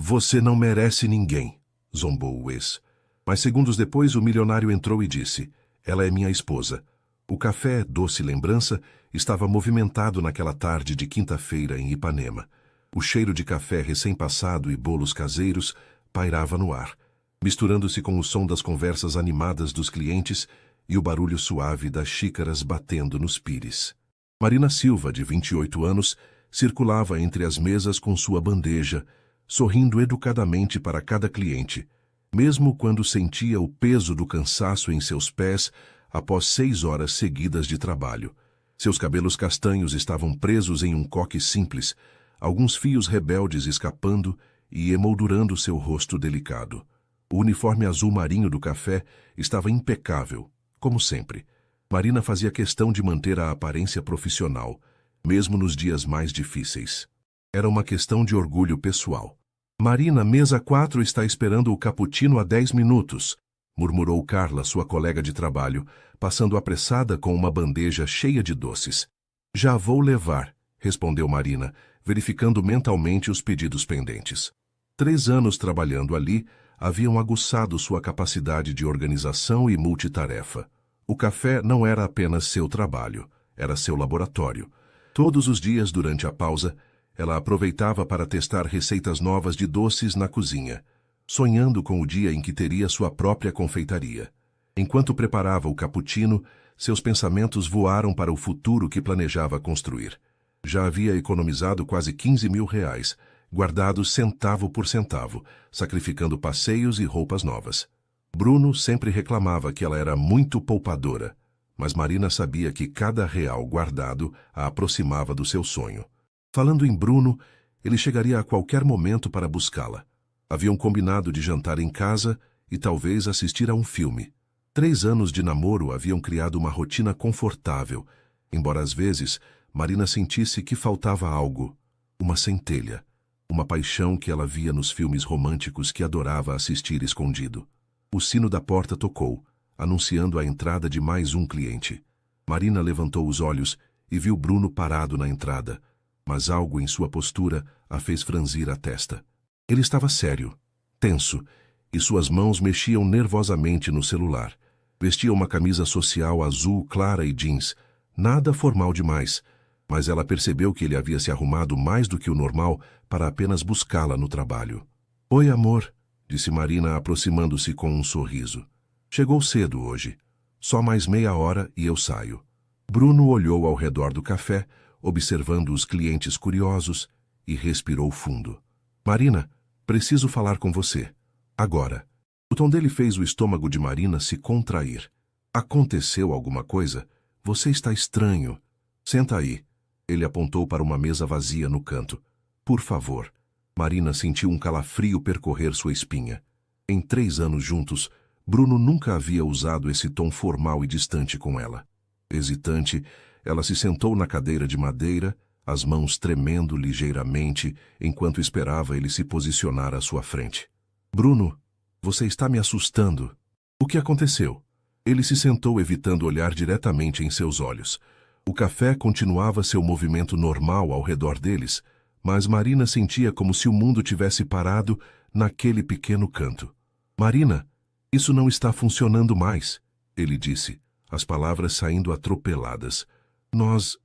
Você não merece ninguém, zombou o ex. Mas segundos depois o milionário entrou e disse: ela é minha esposa. O café, doce lembrança, estava movimentado naquela tarde de quinta-feira em Ipanema. O cheiro de café recém-passado e bolos caseiros pairava no ar, misturando-se com o som das conversas animadas dos clientes e o barulho suave das xícaras batendo nos pires. Marina Silva, de 28 anos, circulava entre as mesas com sua bandeja, sorrindo educadamente para cada cliente, mesmo quando sentia o peso do cansaço em seus pés após 6 horas seguidas de trabalho. Seus cabelos castanhos estavam presos em um coque simples, alguns fios rebeldes escapando e emoldurando seu rosto delicado. O uniforme azul marinho do café estava impecável, como sempre. Marina fazia questão de manter a aparência profissional, mesmo nos dias mais difíceis. Era uma questão de orgulho pessoal. Marina, mesa 4 está esperando o cappuccino há 10 minutos, murmurou Carla, sua colega de trabalho, passando apressada com uma bandeja cheia de doces. Já vou levar, respondeu Marina, verificando mentalmente os pedidos pendentes. 3 anos trabalhando ali haviam aguçado sua capacidade de organização e multitarefa. O café não era apenas seu trabalho, era seu laboratório. Todos os dias, durante a pausa, ela aproveitava para testar receitas novas de doces na cozinha, sonhando com o dia em que teria sua própria confeitaria. Enquanto preparava o cappuccino, seus pensamentos voaram para o futuro que planejava construir. Já havia economizado quase 15 mil reais, guardados centavo por centavo, sacrificando passeios e roupas novas. Bruno sempre reclamava que ela era muito poupadora, mas Marina sabia que cada real guardado a aproximava do seu sonho. Falando em Bruno, ele chegaria a qualquer momento para buscá-la. Haviam combinado de jantar em casa e talvez assistir a um filme. 3 anos de namoro haviam criado uma rotina confortável, embora às vezes Marina sentisse que faltava algo, uma centelha, uma paixão que ela via nos filmes românticos que adorava assistir escondido. O sino da porta tocou, anunciando a entrada de mais um cliente. Marina levantou os olhos e viu Bruno parado na entrada, mas algo em sua postura a fez franzir a testa. Ele estava sério, tenso, e suas mãos mexiam nervosamente no celular. Vestia uma camisa social azul clara e jeans, nada formal demais, mas ela percebeu que ele havia se arrumado mais do que o normal para apenas buscá-la no trabalho. Oi, amor, disse Marina, aproximando-se com um sorriso. Chegou cedo hoje. Só mais meia hora e eu saio. Bruno olhou ao redor do café, observando os clientes curiosos, e respirou fundo. Marina, preciso falar com você. Agora. O tom dele fez o estômago de Marina se contrair. Aconteceu alguma coisa? Você está estranho. Senta aí. Ele apontou para uma mesa vazia no canto. Por favor. Marina sentiu um calafrio percorrer sua espinha. Em 3 anos juntos, Bruno nunca havia usado esse tom formal e distante com ela. Hesitante, ela se sentou na cadeira de madeira, as mãos tremendo ligeiramente, enquanto esperava ele se posicionar à sua frente. Bruno, você está me assustando. O que aconteceu? Ele se sentou, evitando olhar diretamente em seus olhos. O café continuava seu movimento normal ao redor deles, mas Marina sentia como se o mundo tivesse parado naquele pequeno canto. Marina, isso não está funcionando mais, ele disse, as palavras saindo atropeladas. Nós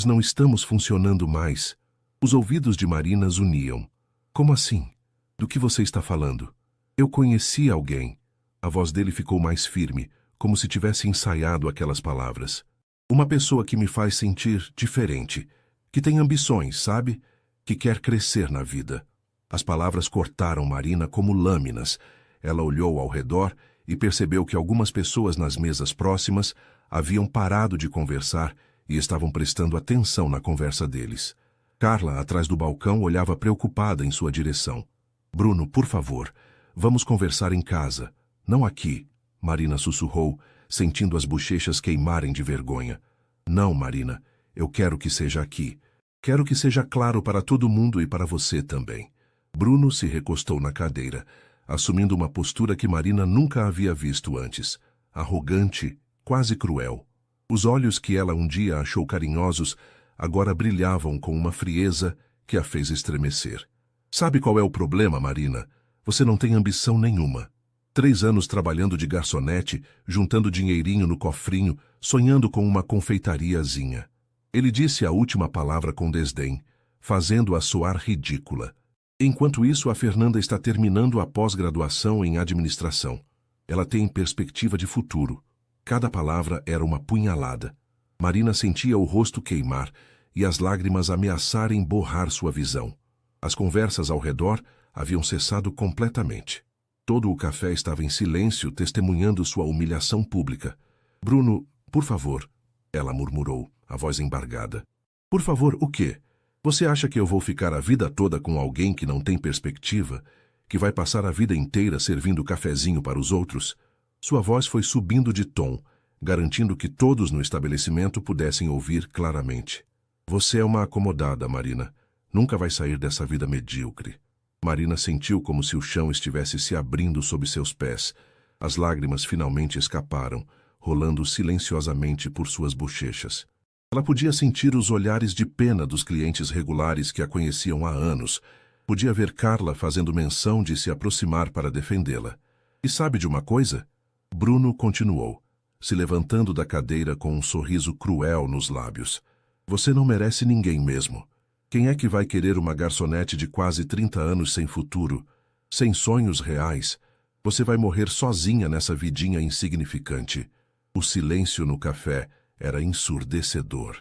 não estamos funcionando mais. Os ouvidos de Marina zuniam. Como assim? Do que você está falando? Eu conheci alguém. A voz dele ficou mais firme, como se tivesse ensaiado aquelas palavras. Uma pessoa que me faz sentir diferente, que tem ambições, sabe? Que quer crescer na vida. As palavras cortaram Marina como lâminas. Ela olhou ao redor e percebeu que algumas pessoas nas mesas próximas haviam parado de conversar e estavam prestando atenção na conversa deles. Carla, atrás do balcão, olhava preocupada em sua direção. Bruno, por favor, vamos conversar em casa, não aqui, Marina sussurrou, sentindo as bochechas queimarem de vergonha. Não, Marina, eu quero que seja aqui. Quero que seja claro para todo mundo e para você também. Bruno se recostou na cadeira, assumindo uma postura que Marina nunca havia visto antes, arrogante, quase cruel. Os olhos que ela um dia achou carinhosos agora brilhavam com uma frieza que a fez estremecer. Sabe qual é o problema, Marina? Você não tem ambição nenhuma. 3 anos trabalhando de garçonete, juntando dinheirinho no cofrinho, sonhando com uma confeitariazinha. Ele disse a última palavra com desdém, fazendo-a soar ridícula. Enquanto isso, a Fernanda está terminando a pós-graduação em administração. Ela tem perspectiva de futuro. Cada palavra era uma punhalada. Marina sentia o rosto queimar e as lágrimas ameaçarem borrar sua visão. As conversas ao redor haviam cessado completamente. Todo o café estava em silêncio, testemunhando sua humilhação pública. Bruno, por favor, ela murmurou, a voz embargada. Por favor, o quê? Você acha que eu vou ficar a vida toda com alguém que não tem perspectiva, que vai passar a vida inteira servindo cafezinho para os outros? Sua voz foi subindo de tom, garantindo que todos no estabelecimento pudessem ouvir claramente. Você é uma acomodada, Marina. Nunca vai sair dessa vida medíocre. Marina sentiu como se o chão estivesse se abrindo sob seus pés. As lágrimas finalmente escaparam, rolando silenciosamente por suas bochechas. Ela podia sentir os olhares de pena dos clientes regulares que a conheciam há anos. Podia ver Carla fazendo menção de se aproximar para defendê-la. E sabe de uma coisa? Bruno continuou, se levantando da cadeira com um sorriso cruel nos lábios. Você não merece ninguém mesmo. Quem é que vai querer uma garçonete de quase 30 anos sem futuro, sem sonhos reais? Você vai morrer sozinha nessa vidinha insignificante. O silêncio no café era ensurdecedor.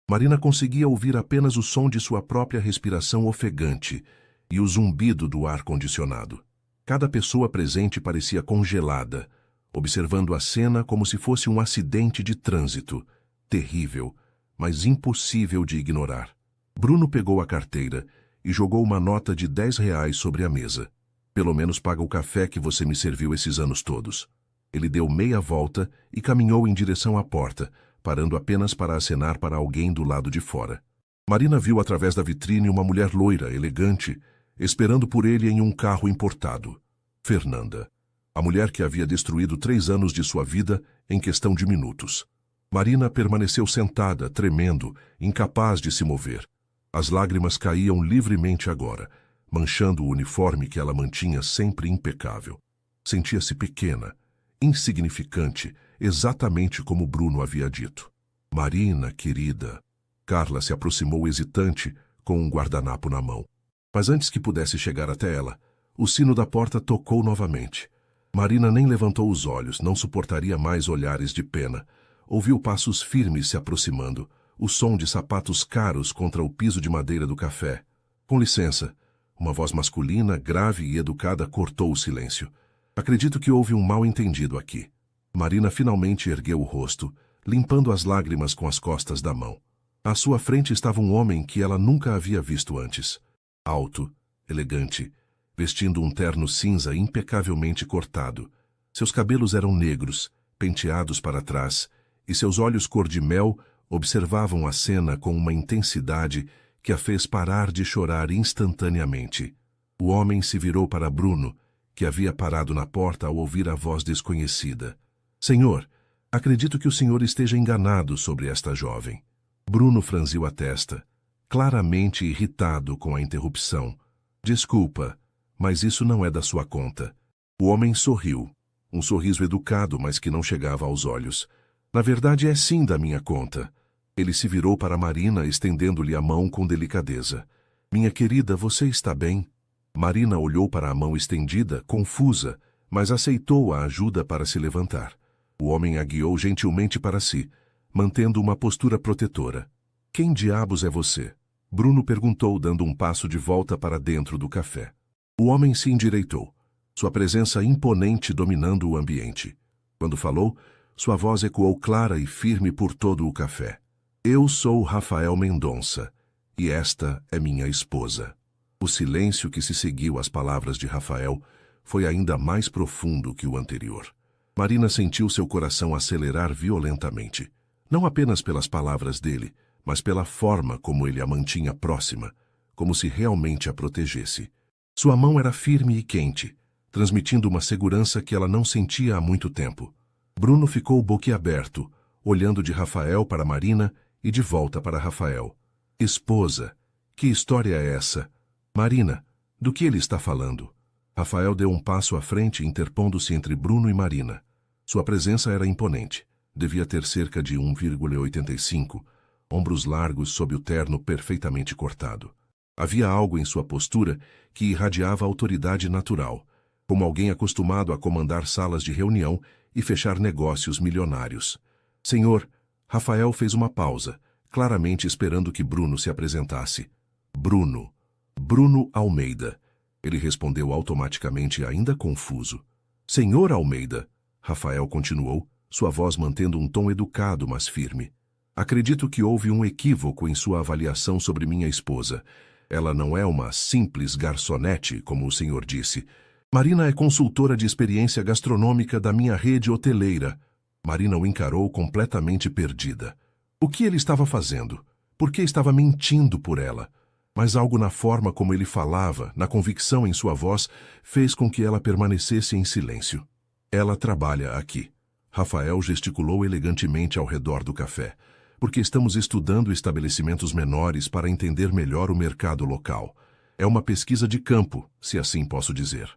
Marina conseguia ouvir apenas o som de sua própria respiração ofegante e o zumbido do ar-condicionado. Cada pessoa presente parecia congelada, observando a cena como se fosse um acidente de trânsito, terrível, mas impossível de ignorar. Bruno pegou a carteira e jogou uma nota de R$ 10 sobre a mesa. Pelo menos paga o café que você me serviu esses anos todos. Ele deu meia volta e caminhou em direção à porta, parando apenas para acenar para alguém do lado de fora. Marina viu através da vitrine uma mulher loira, elegante, esperando por ele em um carro importado. Fernanda. A mulher que havia destruído 3 anos de sua vida em questão de minutos. Marina permaneceu sentada, tremendo, incapaz de se mover. As lágrimas caíam livremente agora, manchando o uniforme que ela mantinha sempre impecável. Sentia-se pequena, insignificante, exatamente como Bruno havia dito. Marina, querida. Carla se aproximou hesitante, com um guardanapo na mão. Mas antes que pudesse chegar até ela, o sino da porta tocou novamente. Marina nem levantou os olhos, não suportaria mais olhares de pena. Ouviu passos firmes se aproximando, o som de sapatos caros contra o piso de madeira do café. Com licença, uma voz masculina, grave e educada cortou o silêncio. Acredito que houve um mal-entendido aqui. Marina finalmente ergueu o rosto, limpando as lágrimas com as costas da mão. À sua frente estava um homem que ela nunca havia visto antes. Alto, elegante, vestindo um terno cinza impecavelmente cortado. Seus cabelos eram negros, penteados para trás, e seus olhos cor de mel observavam a cena com uma intensidade que a fez parar de chorar instantaneamente. O homem se virou para Bruno, que havia parado na porta ao ouvir a voz desconhecida. Senhor, acredito que o senhor esteja enganado sobre esta jovem. Bruno franziu a testa, claramente irritado com a interrupção. Desculpa, mas isso não é da sua conta. O homem sorriu, um sorriso educado, mas que não chegava aos olhos. Na verdade, é sim da minha conta. Ele se virou para Marina, estendendo-lhe a mão com delicadeza. Minha querida, você está bem? Marina olhou para a mão estendida, confusa, mas aceitou a ajuda para se levantar. O homem a guiou gentilmente para si, mantendo uma postura protetora. Quem diabos é você? Bruno perguntou, dando um passo de volta para dentro do café. O homem se endireitou, sua presença imponente dominando o ambiente. Quando falou, sua voz ecoou clara e firme por todo o café. Eu sou Rafael Mendonça, e esta é minha esposa. O silêncio que se seguiu às palavras de Rafael foi ainda mais profundo que o anterior. Marina sentiu seu coração acelerar violentamente, não apenas pelas palavras dele, mas pela forma como ele a mantinha próxima, como se realmente a protegesse. Sua mão era firme e quente, transmitindo uma segurança que ela não sentia há muito tempo. Bruno ficou boquiaberto, olhando de Rafael para Marina e de volta para Rafael. Esposa, que história é essa? Marina, Do que ele está falando? Rafael deu um passo à frente, interpondo-se entre Bruno e Marina. Sua presença era imponente. Devia ter cerca de 1,85, ombros largos sob o terno perfeitamente cortado. Havia algo em sua postura que irradiava autoridade natural, como alguém acostumado a comandar salas de reunião e fechar negócios milionários. Senhor, Rafael fez uma pausa, claramente esperando que Bruno se apresentasse. Bruno. Bruno Almeida. Ele respondeu automaticamente, ainda confuso. Senhor Almeida. Rafael continuou, sua voz mantendo um tom educado, mas firme. Acredito que houve um equívoco em sua avaliação sobre minha esposa. Ela não é uma simples garçonete, como o senhor disse. Marina é consultora de experiência gastronômica da minha rede hoteleira. Marina o encarou completamente perdida. O que ele estava fazendo? Por que estava mentindo por ela? Mas algo na forma como ele falava, na convicção em sua voz, fez com que ela permanecesse em silêncio. Ela trabalha aqui. Rafael gesticulou elegantemente ao redor do café, porque estamos estudando estabelecimentos menores para entender melhor o mercado local. É uma pesquisa de campo, se assim posso dizer.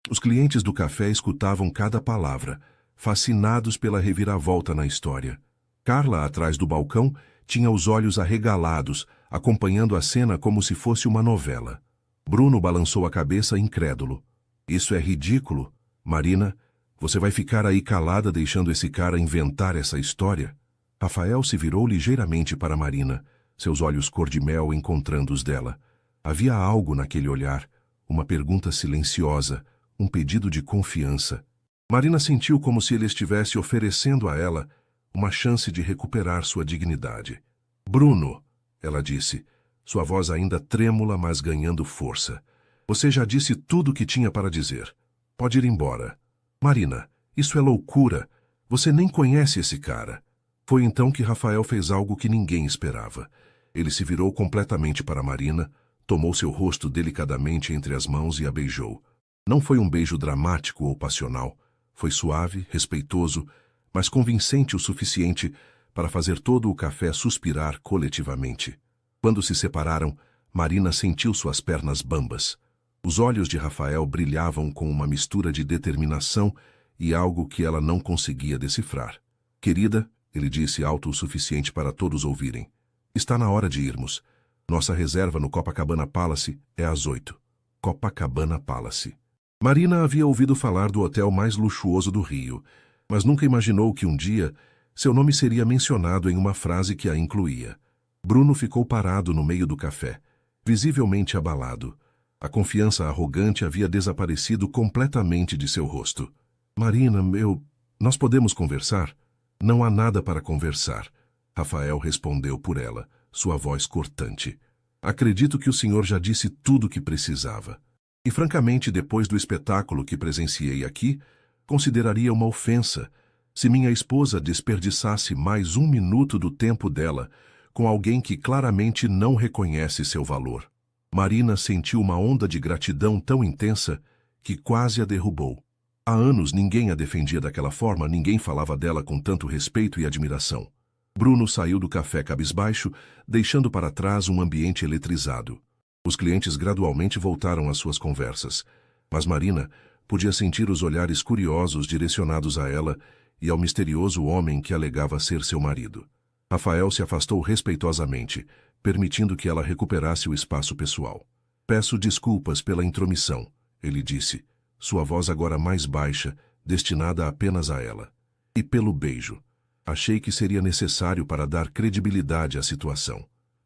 Os clientes do café escutavam cada palavra, fascinados pela reviravolta na história. Carla, atrás do balcão, tinha os olhos arregalados, acompanhando a cena como se fosse uma novela. Bruno balançou a cabeça incrédulo. Isso é ridículo. Marina, você vai ficar aí calada deixando esse cara inventar essa história? Rafael se virou ligeiramente para Marina, seus olhos cor-de-mel encontrando os dela. Havia algo naquele olhar, uma pergunta silenciosa, um pedido de confiança. Marina sentiu como se ele estivesse oferecendo a ela uma chance de recuperar sua dignidade. Bruno, ela disse, sua voz ainda trêmula, mas ganhando força. Você já disse tudo o que tinha para dizer. Pode ir embora. Marina, isso é loucura. Você nem conhece esse cara. Foi então que Rafael fez algo que ninguém esperava. Ele se virou completamente para Marina, tomou seu rosto delicadamente entre as mãos e a beijou. Não foi um beijo dramático ou passional. Foi suave, respeitoso, mas convincente o suficiente para fazer todo o café suspirar coletivamente. Quando se separaram, Marina sentiu suas pernas bambas. Os olhos de Rafael brilhavam com uma mistura de determinação e algo que ela não conseguia decifrar. Querida, ele disse alto o suficiente para todos ouvirem. Está na hora de irmos. Nossa reserva no Copacabana Palace é às 8. Copacabana Palace. Marina havia ouvido falar do hotel mais luxuoso do Rio, mas nunca imaginou que um dia seu nome seria mencionado em uma frase que a incluía. Bruno ficou parado no meio do café, visivelmente abalado. A confiança arrogante havia desaparecido completamente de seu rosto. Marina, nós podemos conversar? Não há nada para conversar. Rafael respondeu por ela, sua voz cortante. Acredito que o senhor já disse tudo o que precisava. E francamente, depois do espetáculo que presenciei aqui, consideraria uma ofensa se minha esposa desperdiçasse mais um minuto do tempo dela com alguém que claramente não reconhece seu valor. Marina sentiu uma onda de gratidão tão intensa que quase a derrubou. Há anos ninguém a defendia daquela forma, ninguém falava dela com tanto respeito e admiração. Bruno saiu do café cabisbaixo, deixando para trás um ambiente eletrizado. Os clientes gradualmente voltaram às suas conversas, mas Marina podia sentir os olhares curiosos direcionados a ela e ao misterioso homem que alegava ser seu marido. Rafael se afastou respeitosamente, permitindo que ela recuperasse o espaço pessoal. Peço desculpas pela intromissão, ele disse, sua voz agora mais baixa, destinada apenas a ela. E pelo beijo. Achei que seria necessário para dar credibilidade à situação.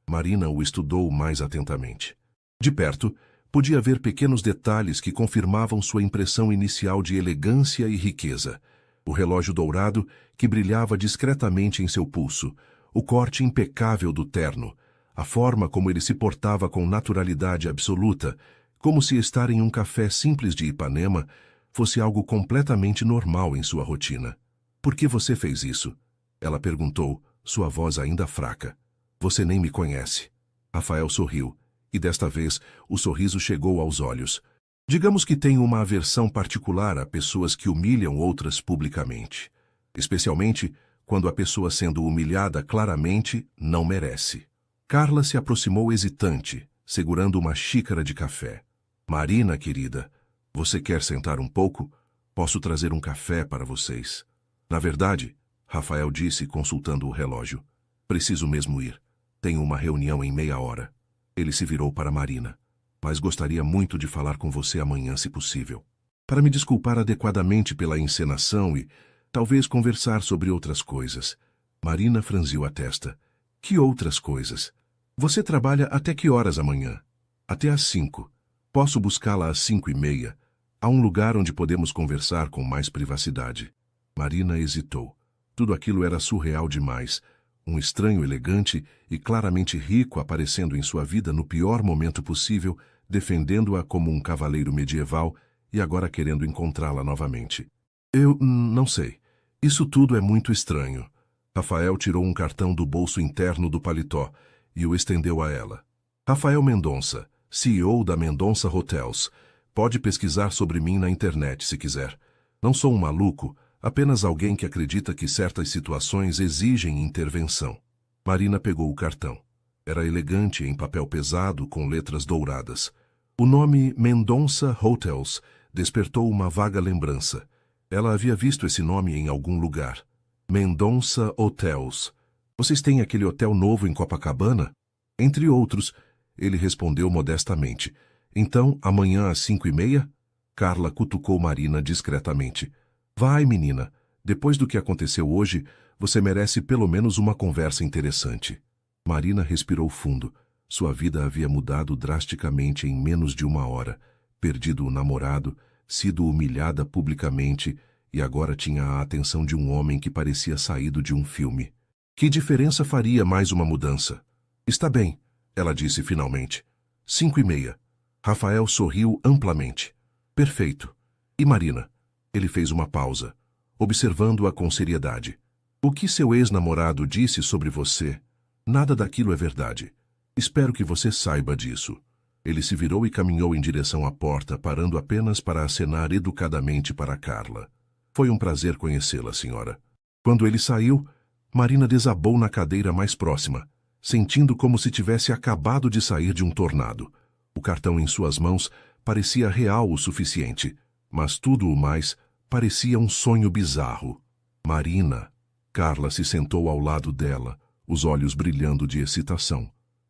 Marina o estudou mais atentamente. De perto, podia ver pequenos detalhes que confirmavam sua impressão inicial de elegância e riqueza. O relógio dourado, que brilhava discretamente em seu pulso, o corte impecável do terno, a forma como ele se portava com naturalidade absoluta, como se estar em um café simples de Ipanema fosse algo completamente normal em sua rotina. Por que você fez isso? Ela perguntou, sua voz ainda fraca. Você nem me conhece. Rafael sorriu, e desta vez o sorriso chegou aos olhos. Digamos que tenho uma aversão particular a pessoas que humilham outras publicamente, especialmente quando a pessoa sendo humilhada claramente não merece. Carla se aproximou hesitante, segurando uma xícara de café. Marina, querida, você quer sentar um pouco? Posso trazer um café para vocês. Na verdade, Rafael disse, consultando o relógio, preciso mesmo ir. Tenho uma reunião em meia hora. Ele se virou para Marina. Mas gostaria muito de falar com você amanhã, se possível. Para me desculpar adequadamente pela encenação e talvez conversar sobre outras coisas. Marina franziu a testa. Que outras coisas? Você trabalha até que horas amanhã? Até às 5. Posso buscá-la às 5:30. Há um lugar onde podemos conversar com mais privacidade. Marina hesitou. Tudo aquilo era surreal demais. Um estranho elegante e claramente rico aparecendo em sua vida no pior momento possível, defendendo-a como um cavaleiro medieval e agora querendo encontrá-la novamente. Eu não sei. Isso tudo é muito estranho. Rafael tirou um cartão do bolso interno do paletó e o estendeu a ela. Rafael Mendonça, CEO da Mendonça Hotels. Pode pesquisar sobre mim na internet se quiser. Não sou um maluco, apenas alguém que acredita que certas situações exigem intervenção. Marina pegou o cartão. Era elegante em papel pesado com letras douradas. O nome Mendonça Hotels despertou uma vaga lembrança. Ela havia visto esse nome em algum lugar. Mendonça Hotels. Vocês têm aquele hotel novo em Copacabana? Entre outros, ele respondeu modestamente. Então, amanhã às 5:30? Carla cutucou Marina discretamente. Vai, menina. Depois do que aconteceu hoje, você merece pelo menos uma conversa interessante. Marina respirou fundo. Sua vida havia mudado drasticamente em menos de uma hora. Perdido o namorado, sido humilhada publicamente e agora tinha a atenção de um homem que parecia saído de um filme. Que diferença faria mais uma mudança? Está bem, ela disse finalmente. 5:30. Rafael sorriu amplamente. Perfeito. E Marina? Ele fez uma pausa, observando-a com seriedade. O que seu ex-namorado disse sobre você? Nada daquilo é verdade. Espero que você saiba disso. Ele se virou e caminhou em direção à porta, parando apenas para acenar educadamente para Carla. Foi um prazer conhecê-la, senhora. Quando ele saiu, Marina desabou na cadeira mais próxima, sentindo como se tivesse acabado de sair de um tornado. O cartão em suas mãos parecia real o suficiente, mas tudo o mais parecia um sonho bizarro. Marina. Carla se sentou ao lado dela, os olhos brilhando de excitação.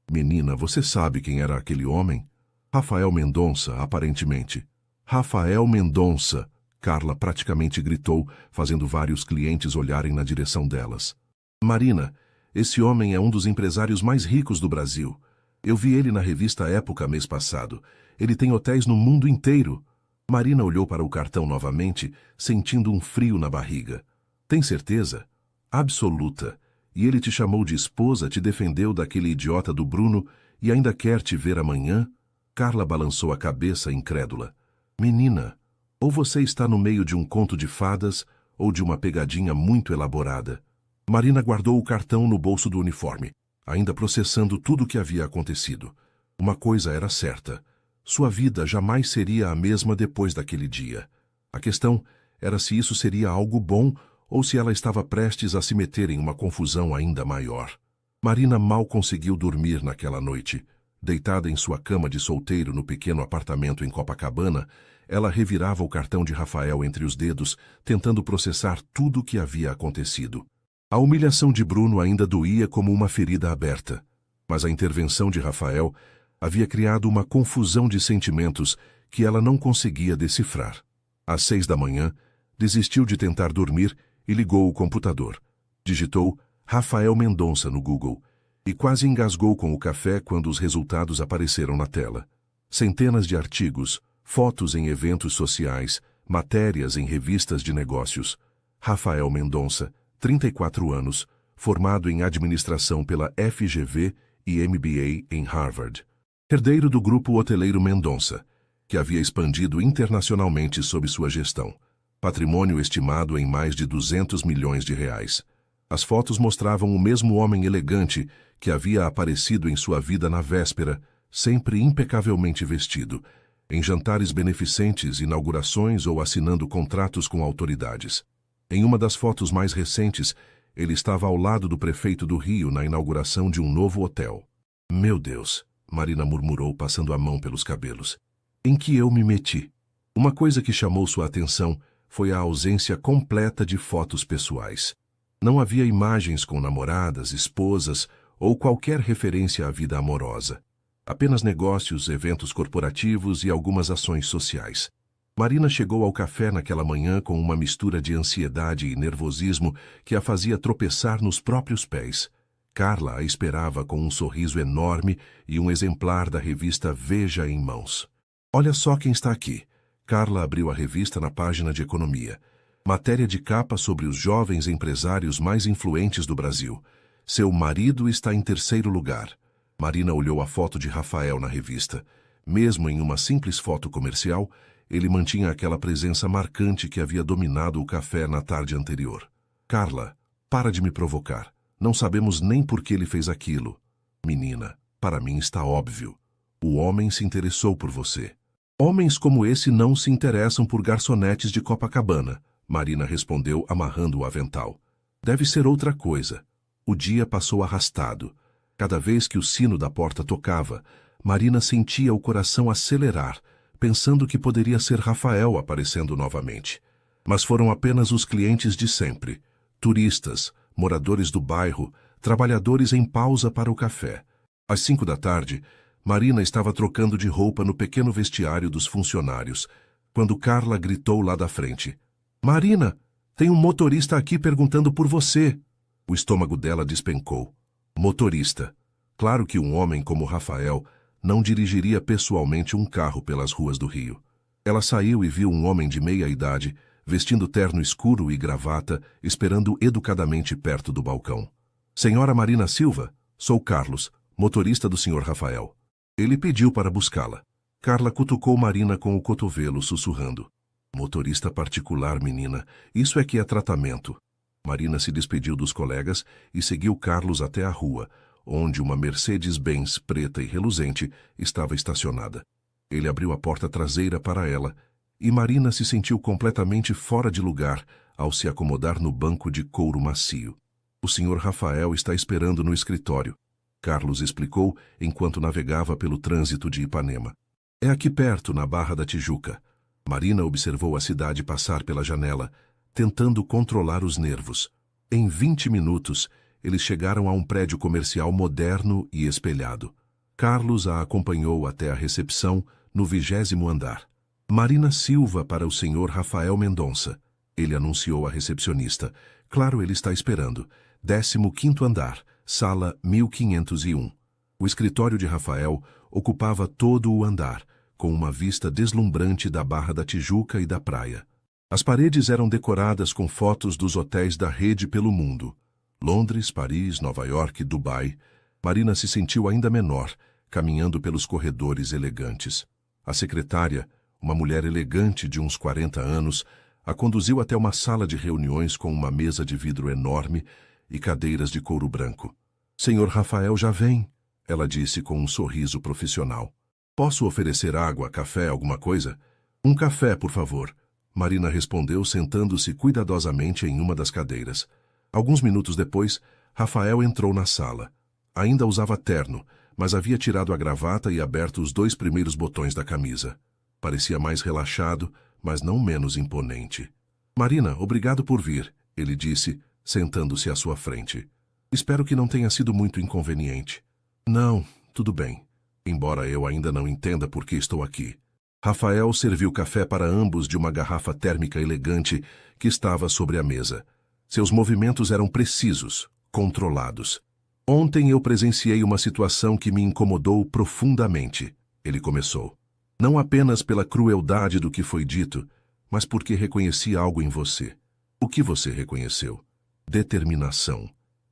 Menina, você sabe quem era aquele homem? Rafael Mendonça, aparentemente. Rafael Mendonça, Carla praticamente gritou, fazendo vários clientes olharem na direção delas. Marina, esse homem é um dos empresários mais ricos do Brasil. Eu vi ele na revista Época mês passado. Ele tem hotéis no mundo inteiro. Marina olhou para o cartão novamente, sentindo um frio na barriga. Tem certeza? Absoluta. E ele te chamou de esposa, te defendeu daquele idiota do Bruno e ainda quer te ver amanhã? Carla balançou a cabeça incrédula. Menina, ou você está no meio de um conto de fadas ou de uma pegadinha muito elaborada. Marina guardou o cartão no bolso do uniforme, ainda processando tudo o que havia acontecido. Uma coisa era certa. Sua vida jamais seria a mesma depois daquele dia. A questão era se isso seria algo bom ou se ela estava prestes a se meter em uma confusão ainda maior. Marina mal conseguiu dormir naquela noite. Deitada em sua cama de solteiro no pequeno apartamento em Copacabana, ela revirava o cartão de Rafael entre os dedos, tentando processar tudo o que havia acontecido. A humilhação de Bruno ainda doía como uma ferida aberta, mas a intervenção de Rafael havia criado uma confusão de sentimentos que ela não conseguia decifrar. Às 6 da manhã, desistiu de tentar dormir e ligou o computador. Digitou Rafael Mendonça no Google e quase engasgou com o café quando os resultados apareceram na tela. Centenas de artigos, fotos em eventos sociais, matérias em revistas de negócios. Rafael Mendonça, 34 anos, formado em administração pela FGV e MBA em Harvard. Herdeiro do grupo hoteleiro Mendonça, que havia expandido internacionalmente sob sua gestão. Patrimônio estimado em mais de 200 milhões de reais. As fotos mostravam o mesmo homem elegante que havia aparecido em sua vida na véspera, sempre impecavelmente vestido, em jantares beneficentes, inaugurações ou assinando contratos com autoridades. Em uma das fotos mais recentes, ele estava ao lado do prefeito do Rio na inauguração de um novo hotel. Meu Deus, Marina murmurou, passando a mão pelos cabelos. Em que eu me meti? Uma coisa que chamou sua atenção foi a ausência completa de fotos pessoais. Não havia imagens com namoradas, esposas ou qualquer referência à vida amorosa. Apenas negócios, eventos corporativos e algumas ações sociais. Marina chegou ao café naquela manhã com uma mistura de ansiedade e nervosismo que a fazia tropeçar nos próprios pés. Carla a esperava com um sorriso enorme e um exemplar da revista Veja em mãos. Olha só quem está aqui. Carla abriu a revista na página de economia. Matéria de capa sobre os jovens empresários mais influentes do Brasil. Seu marido está em terceiro lugar. Marina olhou a foto de Rafael na revista. Mesmo em uma simples foto comercial, ele mantinha aquela presença marcante que havia dominado o café na tarde anterior. Carla, para de me provocar. Não sabemos nem por que ele fez aquilo. Menina, para mim está óbvio. O homem se interessou por você. Homens como esse não se interessam por garçonetes de Copacabana, Marina respondeu amarrando o avental. Deve ser outra coisa. O dia passou arrastado. Cada vez que o sino da porta tocava, Marina sentia o coração acelerar, pensando que poderia ser Rafael aparecendo novamente. Mas foram apenas os clientes de sempre. Turistas, moradores do bairro, trabalhadores em pausa para o café. Às 5 da tarde, Marina estava trocando de roupa no pequeno vestiário dos funcionários, quando Carla gritou lá da frente. Marina, tem um motorista aqui perguntando por você. O estômago dela despencou. Motorista. Claro que um homem como Rafael não dirigiria pessoalmente um carro pelas ruas do Rio. Ela saiu e viu um homem de meia idade, vestindo terno escuro e gravata, esperando educadamente perto do balcão. Senhora Marina Silva, sou Carlos, motorista do Sr. Rafael. Ele pediu para buscá-la. Carla cutucou Marina com o cotovelo, sussurrando. Motorista particular, menina, isso é que é tratamento. Marina se despediu dos colegas e seguiu Carlos até a rua, onde uma Mercedes-Benz preta e reluzente estava estacionada. Ele abriu a porta traseira para ela e Marina se sentiu completamente fora de lugar ao se acomodar no banco de couro macio. O Sr. Rafael está esperando no escritório, Carlos explicou enquanto navegava pelo trânsito de Ipanema. É aqui perto, na Barra da Tijuca. Marina observou a cidade passar pela janela, tentando controlar os nervos. Em 20 minutos, eles chegaram a um prédio comercial moderno e espelhado. Carlos a acompanhou até a recepção, no 20º andar. Marina Silva para o Sr. Rafael Mendonça. Ele anunciou à recepcionista. Claro, ele está esperando. 15º andar, sala 1501. O escritório de Rafael ocupava todo o andar, com uma vista deslumbrante da Barra da Tijuca e da praia. As paredes eram decoradas com fotos dos hotéis da rede pelo mundo. Londres, Paris, Nova York, Dubai. Marina se sentiu ainda menor, caminhando pelos corredores elegantes. A secretária, uma mulher elegante de uns 40 anos, a conduziu até uma sala de reuniões com uma mesa de vidro enorme e cadeiras de couro branco. Senhor Rafael já vem, ela disse com um sorriso profissional. Posso oferecer água, café, alguma coisa? Um café, por favor. Marina respondeu, sentando-se cuidadosamente em uma das cadeiras. Alguns minutos depois, Rafael entrou na sala. Ainda usava terno, mas havia tirado a gravata e aberto os 2 primeiros botões da camisa. Parecia mais relaxado, mas não menos imponente. Marina, obrigado por vir, ele disse, sentando-se à sua frente. Espero que não tenha sido muito inconveniente. Não, tudo bem, embora eu ainda não entenda por que estou aqui. Rafael serviu café para ambos de uma garrafa térmica elegante que estava sobre a mesa. Seus movimentos eram precisos, controlados. Ontem eu presenciei uma situação que me incomodou profundamente, ele começou. Não apenas pela crueldade do que foi dito, mas porque reconheci algo em você. O que você reconheceu? Determinação,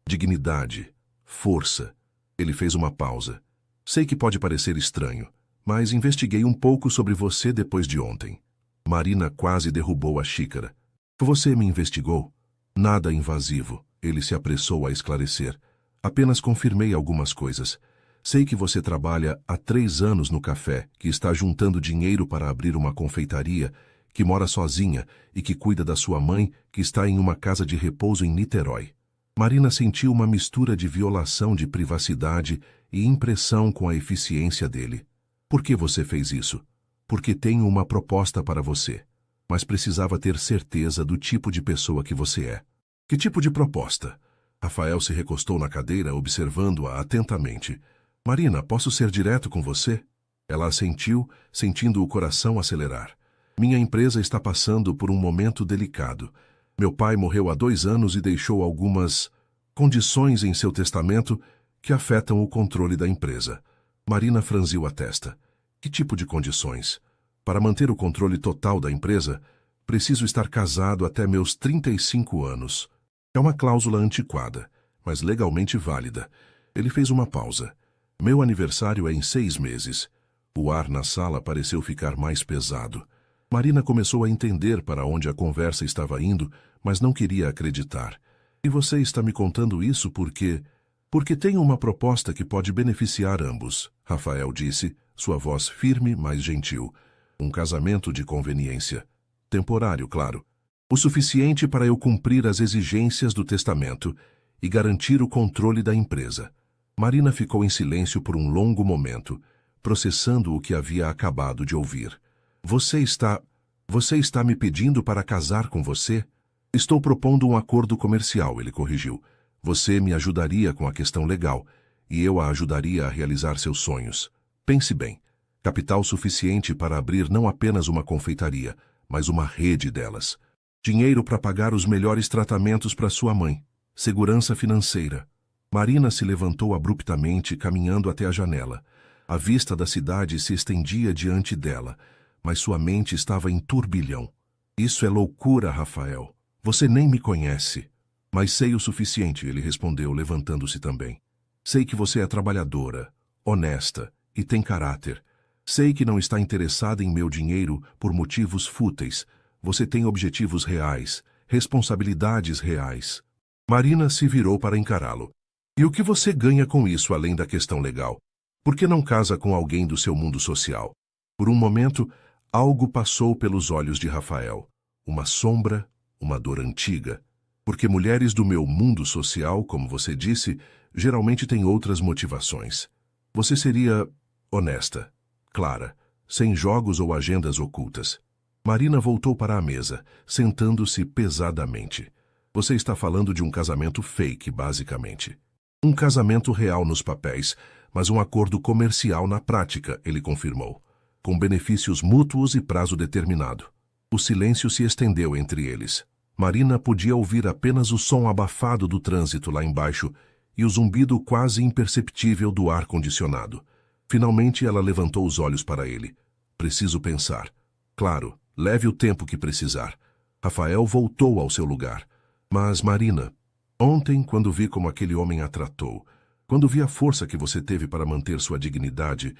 dignidade, força. Ele fez uma pausa. Sei que pode parecer estranho, mas investiguei um pouco sobre você depois de ontem. Marina quase derrubou a xícara. Você me investigou? Nada invasivo, ele se apressou a esclarecer. Apenas confirmei algumas coisas. Sei que você trabalha há 3 anos no café, que está juntando dinheiro para abrir uma confeitaria, que mora sozinha e que cuida da sua mãe, que está em uma casa de repouso em Niterói. Marina sentiu uma mistura de violação de privacidade e impressão com a eficiência dele. Por que você fez isso? porque tenho uma proposta para você. Mas precisava ter certeza do tipo de pessoa que você é. Que tipo de proposta? Rafael se recostou na cadeira, observando-a atentamente. Marina, posso ser direto com você? Ela assentiu, sentindo o coração acelerar. Minha empresa está passando por um momento delicado. Meu pai morreu há 2 anos e deixou algumas condições em seu testamento que afetam o controle da empresa. Marina franziu a testa. Que tipo de condições? Para manter o controle total da empresa, preciso estar casado até meus 35 anos. É uma cláusula antiquada, mas legalmente válida. Ele fez uma pausa. Meu aniversário é em 6 meses. O ar na sala pareceu ficar mais pesado. Marina começou a entender para onde a conversa estava indo, mas não queria acreditar. E você está me contando isso porque... Porque tenho uma proposta que pode beneficiar ambos, Rafael disse, sua voz firme, mas gentil. Um casamento de conveniência. Temporário, claro. O suficiente para eu cumprir as exigências do testamento e garantir o controle da empresa. Marina ficou em silêncio por um longo momento, processando o que havia acabado de ouvir. Você está me pedindo para casar com você? Estou propondo um acordo comercial, ele corrigiu. Você me ajudaria com a questão legal, e eu a ajudaria a realizar seus sonhos. Pense bem. Capital suficiente para abrir não apenas uma confeitaria, mas uma rede delas. Dinheiro para pagar os melhores tratamentos para sua mãe. Segurança financeira. Marina se levantou abruptamente, caminhando até a janela. A vista da cidade se estendia diante dela, mas sua mente estava em turbilhão. Isso é loucura, Rafael. Você nem me conhece. Mas sei o suficiente, ele respondeu, levantando-se também. Sei que você é trabalhadora, honesta e tem caráter. Sei que não está interessada em meu dinheiro por motivos fúteis. Você tem objetivos reais, responsabilidades reais. Marina se virou para encará-lo. E o que você ganha com isso além da questão legal? Por que não casa com alguém do seu mundo social? Por um momento, algo passou pelos olhos de Rafael. Uma sombra, uma dor antiga. Porque mulheres do meu mundo social, como você disse, geralmente têm outras motivações. Você seria honesta, clara, sem jogos ou agendas ocultas. Marina voltou para a mesa, sentando-se pesadamente. Você está falando de um casamento fake, basicamente. Um casamento real nos papéis, mas um acordo comercial na prática, ele confirmou. Com benefícios mútuos e prazo determinado. O silêncio se estendeu entre eles. Marina podia ouvir apenas o som abafado do trânsito lá embaixo e o zumbido quase imperceptível do ar-condicionado. Finalmente ela levantou os olhos para ele. Preciso pensar. Claro, leve o tempo que precisar. Rafael voltou ao seu lugar. Mas, Marina, ontem, quando vi como aquele homem a tratou, quando vi a força que você teve para manter sua dignidade,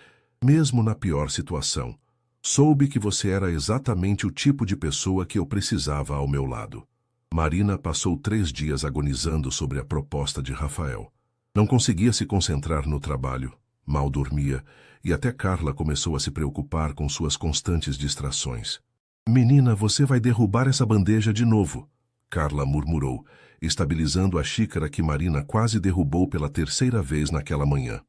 mesmo na pior situação, soube que você era exatamente o tipo de pessoa que eu precisava ao meu lado. Marina passou 3 dias agonizando sobre a proposta de Rafael. Não conseguia se concentrar no trabalho, mal dormia, e até Carla começou a se preocupar com suas constantes distrações. Menina, você vai derrubar essa bandeja de novo, Carla murmurou, estabilizando a xícara que Marina quase derrubou pela 3ª vez naquela manhã.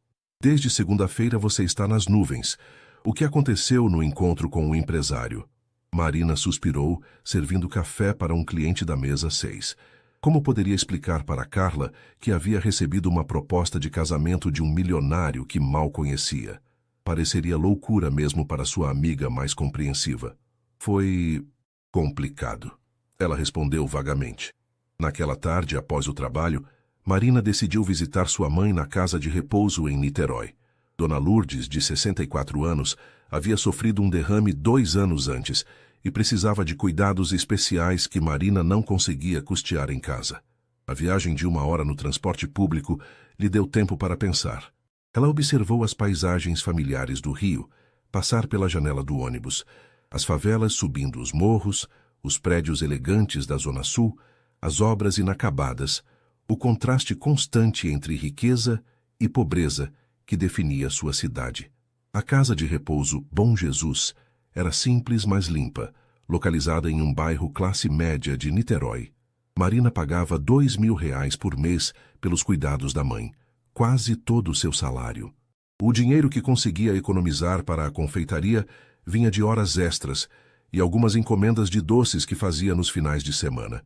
Desde segunda-feira você está nas nuvens. O que aconteceu no encontro com o empresário? Marina suspirou, servindo café para um cliente da mesa 6. Como poderia explicar para Carla que havia recebido uma proposta de casamento de um milionário que mal conhecia? Pareceria loucura mesmo para sua amiga mais compreensiva. Foi complicado. Ela respondeu vagamente. Naquela tarde, após o trabalho, Marina decidiu visitar sua mãe na casa de repouso em Niterói. Dona Lourdes, de 64 anos, havia sofrido um derrame 2 anos antes e precisava de cuidados especiais que Marina não conseguia custear em casa. A viagem de 1 hora no transporte público lhe deu tempo para pensar. Ela observou as paisagens familiares do Rio, passar pela janela do ônibus, as favelas subindo os morros, os prédios elegantes da Zona Sul, as obras inacabadas, o contraste constante entre riqueza e pobreza que definia sua cidade. A casa de repouso Bom Jesus era simples, mas limpa, localizada em um bairro classe média de Niterói. Marina pagava R$ 2.000 por mês pelos cuidados da mãe, quase todo o seu salário. O dinheiro que conseguia economizar para a confeitaria vinha de horas extras e algumas encomendas de doces que fazia nos finais de semana.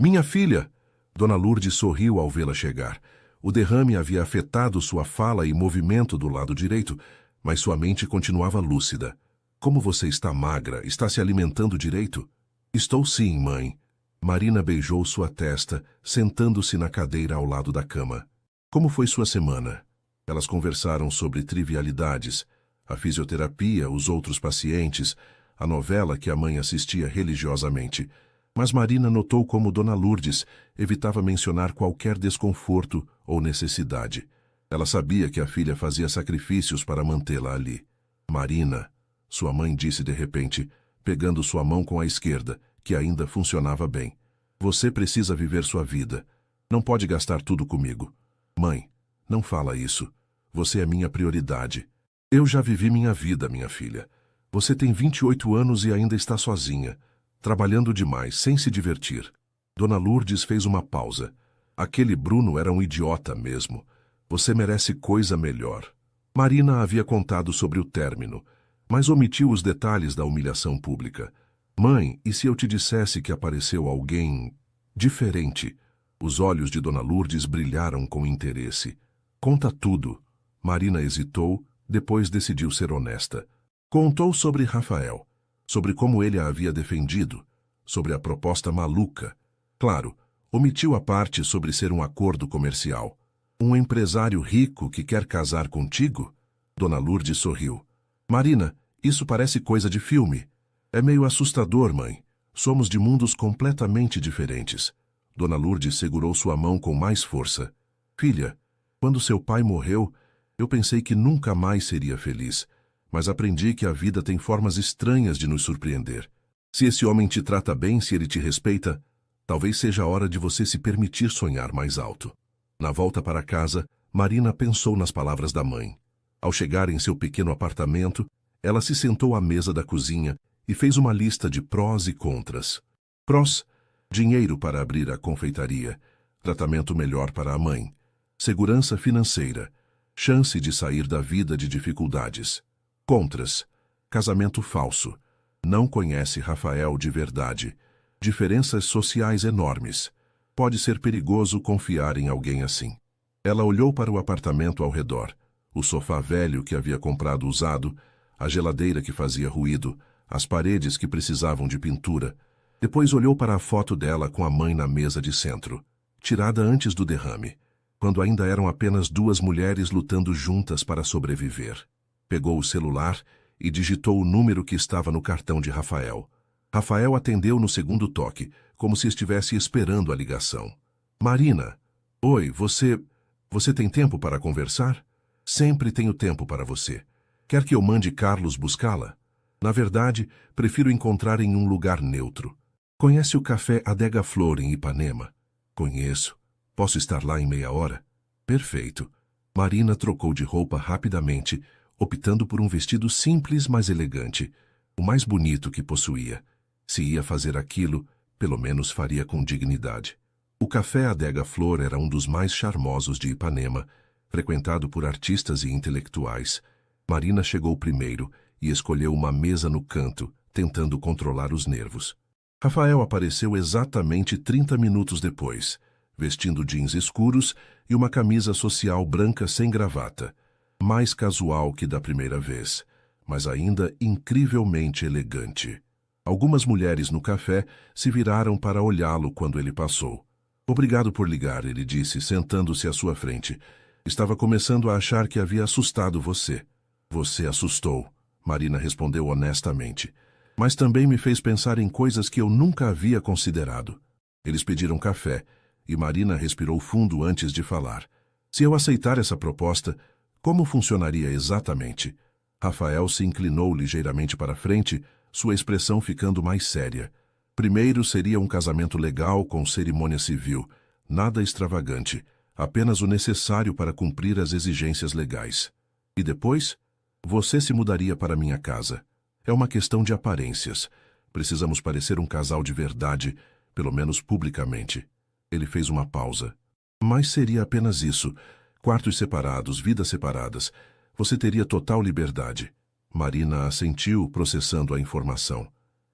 Minha filha! Dona Lourdes sorriu ao vê-la chegar. O derrame havia afetado sua fala e movimento do lado direito, mas sua mente continuava lúcida. Como você está magra? Está se alimentando direito? Estou sim, mãe. Marina beijou sua testa, sentando-se na cadeira ao lado da cama. Como foi sua semana? Elas conversaram sobre trivialidades, a fisioterapia, os outros pacientes, a novela que a mãe assistia religiosamente. Mas Marina notou como Dona Lourdes evitava mencionar qualquer desconforto ou necessidade. Ela sabia que a filha fazia sacrifícios para mantê-la ali. Marina, sua mãe disse de repente, pegando sua mão com a esquerda, que ainda funcionava bem. Você precisa viver sua vida. Não pode gastar tudo comigo. Mãe, não fala isso. Você é minha prioridade. Eu já vivi minha vida, minha filha. Você tem 28 anos e ainda está sozinha, trabalhando demais, sem se divertir. Dona Lourdes fez uma pausa. Aquele Bruno era um idiota mesmo. Você merece coisa melhor. Marina havia contado sobre o término, mas omitiu os detalhes da humilhação pública. Mãe, e se eu te dissesse que apareceu alguém diferente? Os olhos de Dona Lourdes brilharam com interesse. Conta tudo. Marina hesitou, depois decidiu ser honesta. Contou sobre Rafael, sobre como ele a havia defendido, sobre a proposta maluca. Claro, omitiu a parte sobre ser um acordo comercial. Um empresário rico que quer casar contigo? Dona Lourdes sorriu. Marina, isso parece coisa de filme. É meio assustador, mãe. Somos de mundos completamente diferentes. Dona Lourdes segurou sua mão com mais força. Filha, quando seu pai morreu, eu pensei que nunca mais seria feliz, mas aprendi que a vida tem formas estranhas de nos surpreender. Se esse homem te trata bem, se ele te respeita, talvez seja a hora de você se permitir sonhar mais alto. Na volta para casa, Marina pensou nas palavras da mãe. Ao chegar em seu pequeno apartamento, ela se sentou à mesa da cozinha e fez uma lista de prós e contras. Prós: dinheiro para abrir a confeitaria, tratamento melhor para a mãe, segurança financeira, chance de sair da vida de dificuldades. Contras: casamento falso, não conhece Rafael de verdade, diferenças sociais enormes. Pode ser perigoso confiar em alguém assim. Ela olhou para o apartamento ao redor, o sofá velho que havia comprado usado, a geladeira que fazia ruído, as paredes que precisavam de pintura. Depois olhou para a foto dela com a mãe na mesa de centro, tirada antes do derrame, quando ainda eram apenas duas mulheres lutando juntas para sobreviver. Pegou o celular e digitou o número que estava no cartão de Rafael. Rafael atendeu no segundo toque, como se estivesse esperando a ligação. Marina, oi, você tem tempo para conversar? Sempre tenho tempo para você. Quer que eu mande Carlos buscá-la? Na verdade, prefiro encontrar em um lugar neutro. Conhece o café Adega Flor em Ipanema? Conheço. Posso estar lá em meia hora? Perfeito. Marina trocou de roupa rapidamente, optando por um vestido simples, mas elegante, o mais bonito que possuía. Se ia fazer aquilo, pelo menos faria com dignidade. O café Adega Flor era um dos mais charmosos de Ipanema, frequentado por artistas e intelectuais. Marina chegou primeiro e escolheu uma mesa no canto, tentando controlar os nervos. Rafael apareceu exatamente 30 minutos depois, vestindo jeans escuros e uma camisa social branca sem gravata, mais casual que da primeira vez, mas ainda incrivelmente elegante. Algumas mulheres no café se viraram para olhá-lo quando ele passou. Obrigado por ligar, ele disse, sentando-se à sua frente. Estava começando a achar que havia assustado você. Você assustou, Marina respondeu honestamente. Mas também me fez pensar em coisas que eu nunca havia considerado. Eles pediram café, e Marina respirou fundo antes de falar. Se eu aceitar essa proposta, como funcionaria exatamente? Rafael se inclinou ligeiramente para frente, sua expressão ficando mais séria. Primeiro seria um casamento legal com cerimônia civil, nada extravagante, apenas o necessário para cumprir as exigências legais. E depois, você se mudaria para minha casa. É uma questão de aparências. Precisamos parecer um casal de verdade, pelo menos publicamente. Ele fez uma pausa. Mas seria apenas isso. Quartos separados, vidas separadas. Você teria total liberdade. Marina assentiu, processando a informação.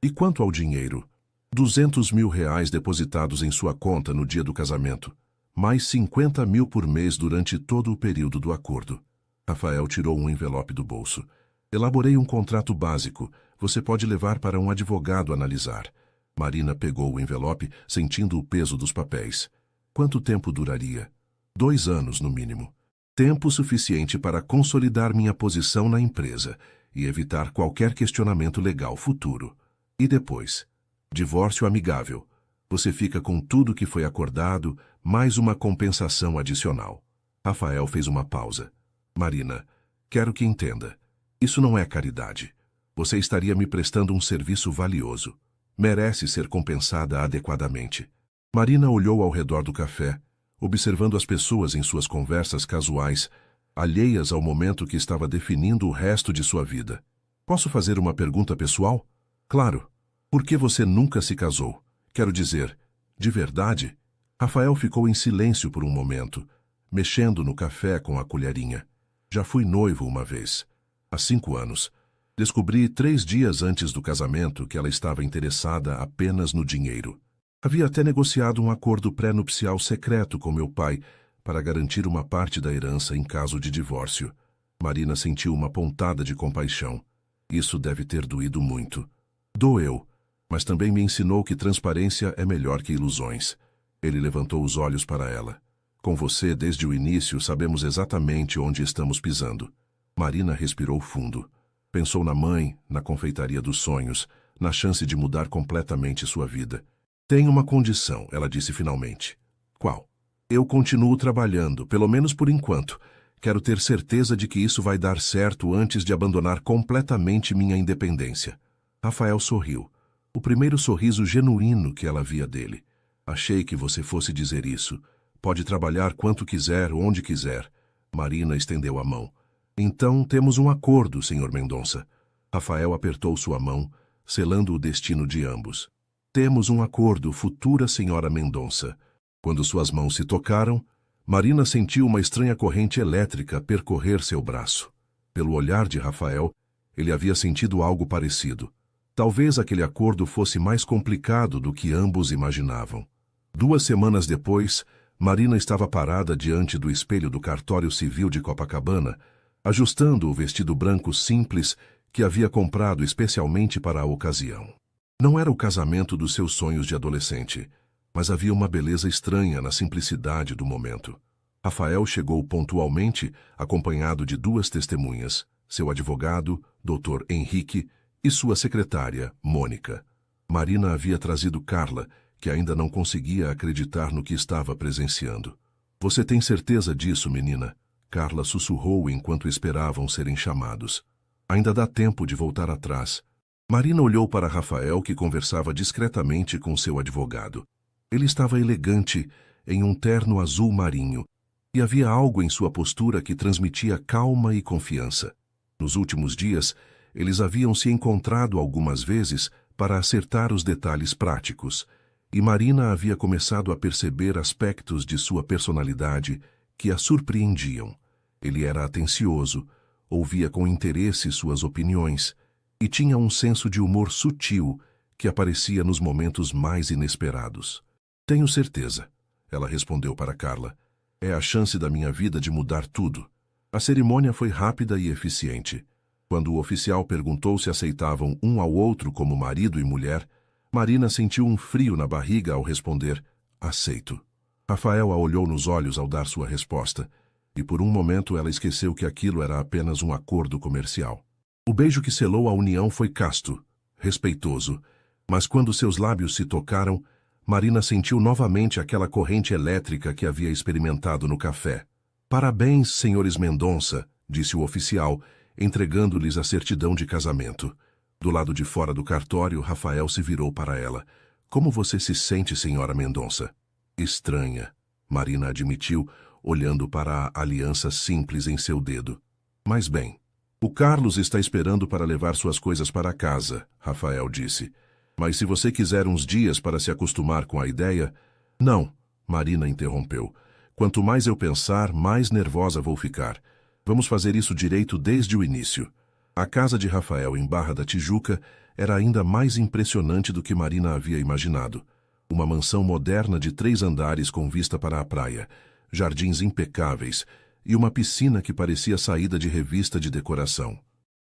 E quanto ao dinheiro? 200 mil reais depositados em sua conta no dia do casamento, mais 50 mil por mês durante todo o período do acordo. Rafael tirou um envelope do bolso. Elaborei um contrato básico. Você pode levar para um advogado analisar. Marina pegou o envelope, sentindo o peso dos papéis. Quanto tempo duraria? 2 anos, no mínimo. Tempo suficiente para consolidar minha posição na empresa e evitar qualquer questionamento legal futuro. E depois? Divórcio amigável. Você fica com tudo que foi acordado, mais uma compensação adicional. Rafael fez uma pausa. Marina, quero que entenda. Isso não é caridade. Você estaria me prestando um serviço valioso. Merece ser compensada adequadamente. Marina olhou ao redor do café, observando as pessoas em suas conversas casuais, alheias ao momento que estava definindo o resto de sua vida. Posso fazer uma pergunta pessoal? Claro. Por que você nunca se casou? Quero dizer, de verdade? Rafael ficou em silêncio por um momento, mexendo no café com a colherinha. Já fui noivo uma vez. Há 5 anos. Descobri 3 dias antes do casamento que ela estava interessada apenas no dinheiro. Havia até negociado um acordo pré-nupcial secreto com meu pai para garantir uma parte da herança em caso de divórcio. Marina sentiu uma pontada de compaixão. Isso deve ter doído muito. Doeu, mas também me ensinou que transparência é melhor que ilusões. Ele levantou os olhos para ela. Com você, desde o início, sabemos exatamente onde estamos pisando. Marina respirou fundo. Pensou na mãe, na confeitaria dos sonhos, na chance de mudar completamente sua vida. Tenho uma condição, ela disse finalmente. Qual? Eu continuo trabalhando, pelo menos por enquanto. Quero ter certeza de que isso vai dar certo antes de abandonar completamente minha independência. Rafael sorriu. O primeiro sorriso genuíno que ela via dele. Achei que você fosse dizer isso. Pode trabalhar quanto quiser, onde quiser. Marina estendeu a mão. Então temos um acordo, Sr. Mendonça. Rafael apertou sua mão, selando o destino de ambos. Temos um acordo, futura Senhora Mendonça. Quando suas mãos se tocaram, Marina sentiu uma estranha corrente elétrica percorrer seu braço. Pelo olhar de Rafael, ele havia sentido algo parecido. Talvez aquele acordo fosse mais complicado do que ambos imaginavam. 2 semanas depois, Marina estava parada diante do espelho do cartório civil de Copacabana, ajustando o vestido branco simples que havia comprado especialmente para a ocasião. Não era o casamento dos seus sonhos de adolescente, mas havia uma beleza estranha na simplicidade do momento. Rafael chegou pontualmente, acompanhado de 2 testemunhas, seu advogado, Dr. Henrique, e sua secretária, Mônica. Marina havia trazido Carla, que ainda não conseguia acreditar no que estava presenciando. Você tem certeza disso, menina? Carla sussurrou enquanto esperavam serem chamados. Ainda dá tempo de voltar atrás. Marina olhou para Rafael, que conversava discretamente com seu advogado. Ele estava elegante, em um terno azul marinho, e havia algo em sua postura que transmitia calma e confiança. Nos últimos dias, eles haviam se encontrado algumas vezes para acertar os detalhes práticos, e Marina havia começado a perceber aspectos de sua personalidade que a surpreendiam. Ele era atencioso, ouvia com interesse suas opiniões e tinha um senso de humor sutil que aparecia nos momentos mais inesperados. Tenho certeza, ela respondeu para Carla. É a chance da minha vida de mudar tudo. A cerimônia foi rápida e eficiente. Quando o oficial perguntou se aceitavam um ao outro como marido e mulher, Marina sentiu um frio na barriga ao responder, aceito. Rafael a olhou nos olhos ao dar sua resposta, e por um momento ela esqueceu que aquilo era apenas um acordo comercial. O beijo que selou a união foi casto, respeitoso, mas quando seus lábios se tocaram, Marina sentiu novamente aquela corrente elétrica que havia experimentado no café. Parabéns, senhores Mendonça, disse o oficial, entregando-lhes a certidão de casamento. Do lado de fora do cartório, Rafael se virou para ela. Como você se sente, senhora Mendonça? Estranha, Marina admitiu, olhando para a aliança simples em seu dedo. Mas bem, o Carlos está esperando para levar suas coisas para casa, Rafael disse. Mas se você quiser uns dias para se acostumar com a ideia... Não, Marina interrompeu. Quanto mais eu pensar, mais nervosa vou ficar. Vamos fazer isso direito desde o início. A casa de Rafael em Barra da Tijuca era ainda mais impressionante do que Marina havia imaginado. Uma mansão moderna de 3 andares com vista para a praia, jardins impecáveis e uma piscina que parecia saída de revista de decoração.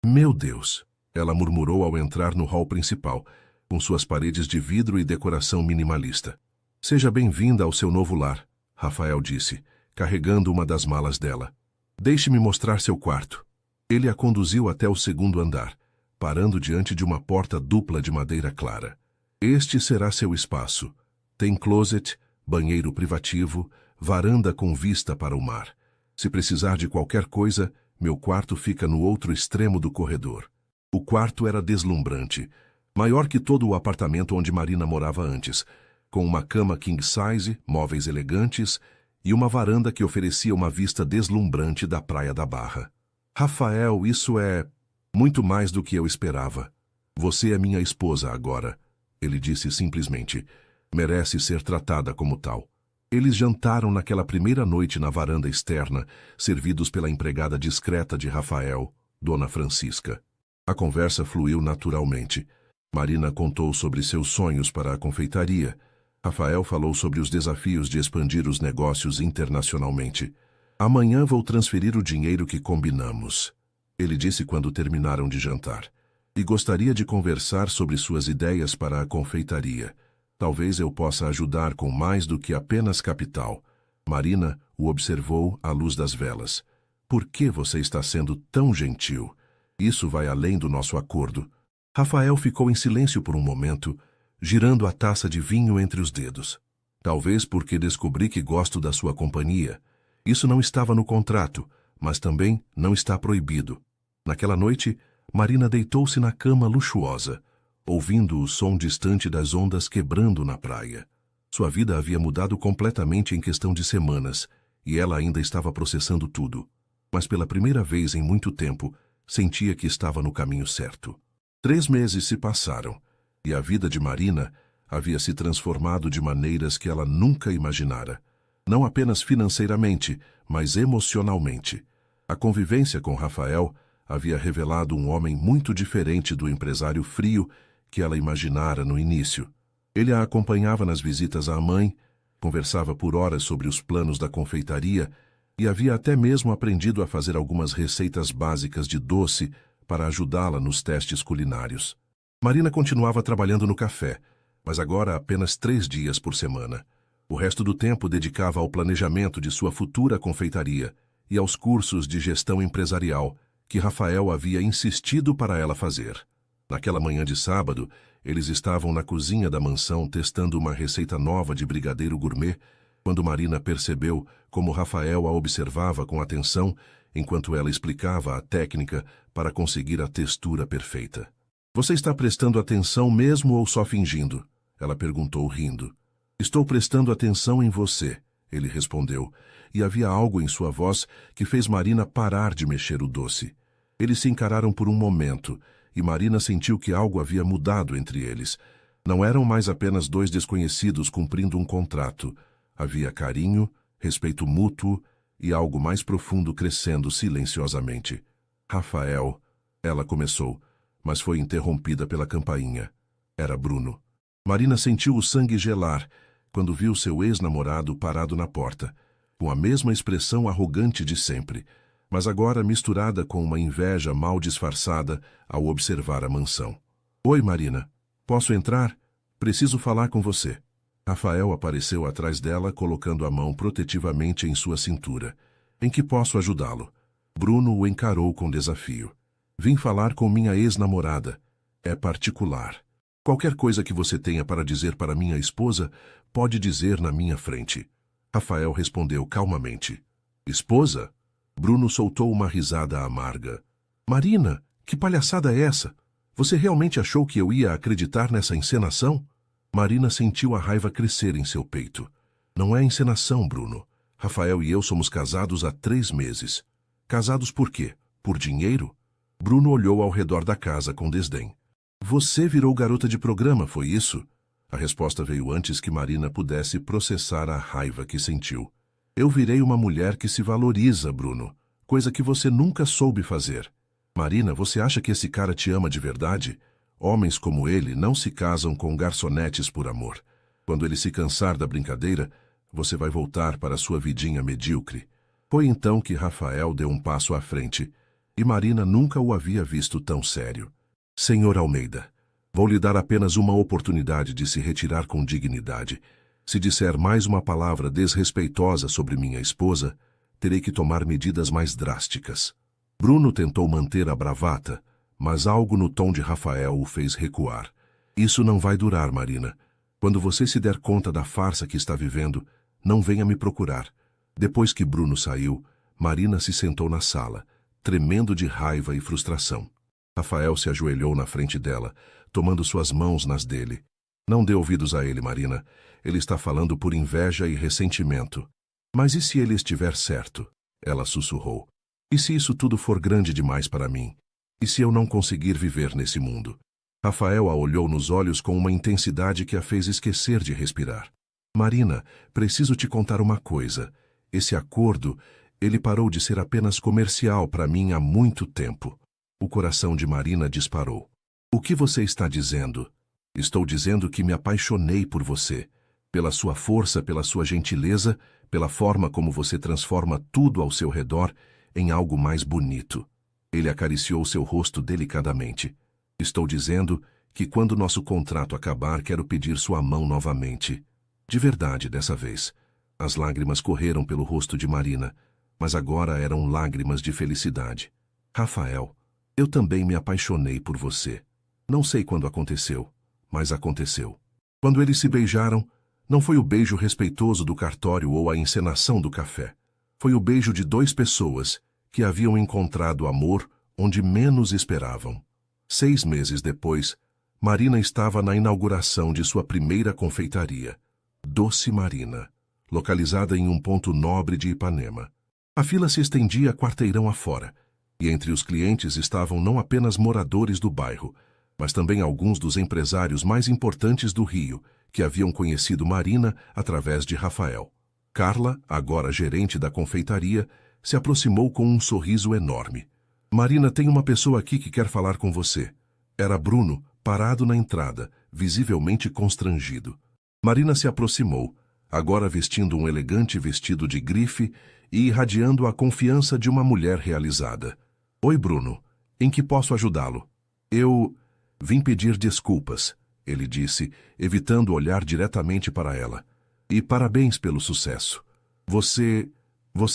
Meu Deus! Ela murmurou ao entrar no hall principal, com suas paredes de vidro e decoração minimalista. Seja bem-vinda ao seu novo lar, Rafael disse, carregando uma das malas dela. Deixe-me mostrar seu quarto. Ele a conduziu até o 2º andar, parando diante de uma porta dupla de madeira clara. Este será seu espaço. Tem closet, banheiro privativo, varanda com vista para o mar. Se precisar de qualquer coisa, meu quarto fica no outro extremo do corredor. O quarto era deslumbrante, maior que todo o apartamento onde Marina morava antes, com uma cama king size, móveis elegantes e uma varanda que oferecia uma vista deslumbrante da Praia da Barra. Rafael, isso é muito mais do que eu esperava. Você é minha esposa agora, ele disse simplesmente. Merece ser tratada como tal. Eles jantaram naquela primeira noite na varanda externa, servidos pela empregada discreta de Rafael, Dona Francisca. A conversa fluiu naturalmente. Marina contou sobre seus sonhos para a confeitaria. Rafael falou sobre os desafios de expandir os negócios internacionalmente. Amanhã vou transferir o dinheiro que combinamos, ele disse quando terminaram de jantar. E gostaria de conversar sobre suas ideias para a confeitaria. Talvez eu possa ajudar com mais do que apenas capital. Marina o observou à luz das velas. Por que você está sendo tão gentil? Isso vai além do nosso acordo. Rafael ficou em silêncio por um momento, girando a taça de vinho entre os dedos. Talvez porque descobri que gosto da sua companhia. Isso não estava no contrato, mas também não está proibido. Naquela noite, Marina deitou-se na cama luxuosa, ouvindo o som distante das ondas quebrando na praia. Sua vida havia mudado completamente em questão de semanas, e ela ainda estava processando tudo. Mas pela primeira vez em muito tempo, sentia que estava no caminho certo. 3 meses se passaram, e a vida de Marina havia se transformado de maneiras que ela nunca imaginara. Não apenas financeiramente, mas emocionalmente. A convivência com Rafael havia revelado um homem muito diferente do empresário frio que ela imaginara no início. Ele a acompanhava nas visitas à mãe, conversava por horas sobre os planos da confeitaria e havia até mesmo aprendido a fazer algumas receitas básicas de doce para ajudá-la nos testes culinários. Marina continuava trabalhando no café, mas agora apenas 3 dias por semana. O resto do tempo dedicava ao planejamento de sua futura confeitaria e aos cursos de gestão empresarial que Rafael havia insistido para ela fazer. Naquela manhã de sábado, eles estavam na cozinha da mansão testando uma receita nova de brigadeiro gourmet, quando Marina percebeu como Rafael a observava com atenção enquanto ela explicava a técnica para conseguir a textura perfeita. Você está prestando atenção mesmo ou só fingindo? Ela perguntou rindo. Estou prestando atenção em você, ele respondeu, e havia algo em sua voz que fez Marina parar de mexer o doce. Eles se encararam por um momento, e Marina sentiu que algo havia mudado entre eles. Não eram mais apenas 2 desconhecidos cumprindo um contrato. Havia carinho, respeito mútuo e algo mais profundo crescendo silenciosamente. Rafael, ela começou, mas foi interrompida pela campainha. Era Bruno. Marina sentiu o sangue gelar quando viu seu ex-namorado parado na porta, com a mesma expressão arrogante de sempre, mas agora misturada com uma inveja mal disfarçada ao observar a mansão. Oi, Marina. Posso entrar? Preciso falar com você. Rafael apareceu atrás dela, colocando a mão protetivamente em sua cintura. Em que posso ajudá-lo? Bruno o encarou com desafio. Vim falar com minha ex-namorada. É particular. Qualquer coisa que você tenha para dizer para minha esposa, pode dizer na minha frente. Rafael respondeu calmamente. Esposa? Bruno soltou uma risada amarga. Marina, que palhaçada é essa? Você realmente achou que eu ia acreditar nessa encenação? Marina sentiu a raiva crescer em seu peito. Não é encenação, Bruno. Rafael e eu somos casados há 3 meses. Casados por quê? Por dinheiro? Bruno olhou ao redor da casa com desdém. Você virou garota de programa, foi isso? A resposta veio antes que Marina pudesse processar a raiva que sentiu. Eu virei uma mulher que se valoriza, Bruno, coisa que você nunca soube fazer. Marina, você acha que esse cara te ama de verdade? Homens como ele não se casam com garçonetes por amor. Quando ele se cansar da brincadeira, você vai voltar para sua vidinha medíocre. Foi então que Rafael deu um passo à frente, e Marina nunca o havia visto tão sério. Senhor Almeida, vou lhe dar apenas uma oportunidade de se retirar com dignidade. Se disser mais uma palavra desrespeitosa sobre minha esposa, terei que tomar medidas mais drásticas. Bruno tentou manter a bravata, mas algo no tom de Rafael o fez recuar. Isso não vai durar, Marina. Quando você se der conta da farsa que está vivendo, não venha me procurar. Depois que Bruno saiu, Marina se sentou na sala, tremendo de raiva e frustração. Rafael se ajoelhou na frente dela, tomando suas mãos nas dele. Não dê ouvidos a ele, Marina. Ele está falando por inveja e ressentimento. Mas e se ele estiver certo? Ela sussurrou. E se isso tudo for grande demais para mim? E se eu não conseguir viver nesse mundo? Rafael a olhou nos olhos com uma intensidade que a fez esquecer de respirar. Marina, preciso te contar uma coisa. Esse acordo, ele parou de ser apenas comercial para mim há muito tempo. O coração de Marina disparou. O que você está dizendo? Estou dizendo que me apaixonei por você. Pela sua força, pela sua gentileza, pela forma como você transforma tudo ao seu redor em algo mais bonito. Ele acariciou seu rosto delicadamente. Estou dizendo que quando nosso contrato acabar, quero pedir sua mão novamente. De verdade, dessa vez. As lágrimas correram pelo rosto de Marina, mas agora eram lágrimas de felicidade. Rafael, eu também me apaixonei por você. Não sei quando aconteceu, mas aconteceu. Quando eles se beijaram, não foi o beijo respeitoso do cartório ou a encenação do café. Foi o beijo de duas pessoas que haviam encontrado amor onde menos esperavam. 6 meses depois, Marina estava na inauguração de sua primeira confeitaria, Doce Marina, localizada em um ponto nobre de Ipanema. A fila se estendia quarteirão afora, e entre os clientes estavam não apenas moradores do bairro, mas também alguns dos empresários mais importantes do Rio, que haviam conhecido Marina através de Rafael. Carla, agora gerente da confeitaria, se aproximou com um sorriso enorme. Marina, tem uma pessoa aqui que quer falar com você. Era Bruno, parado na entrada, visivelmente constrangido. Marina se aproximou, agora vestindo um elegante vestido de grife e irradiando a confiança de uma mulher realizada. Oi, Bruno. Em que posso ajudá-lo? Eu vim pedir desculpas, ele disse, evitando olhar diretamente para ela. E parabéns pelo sucesso. Você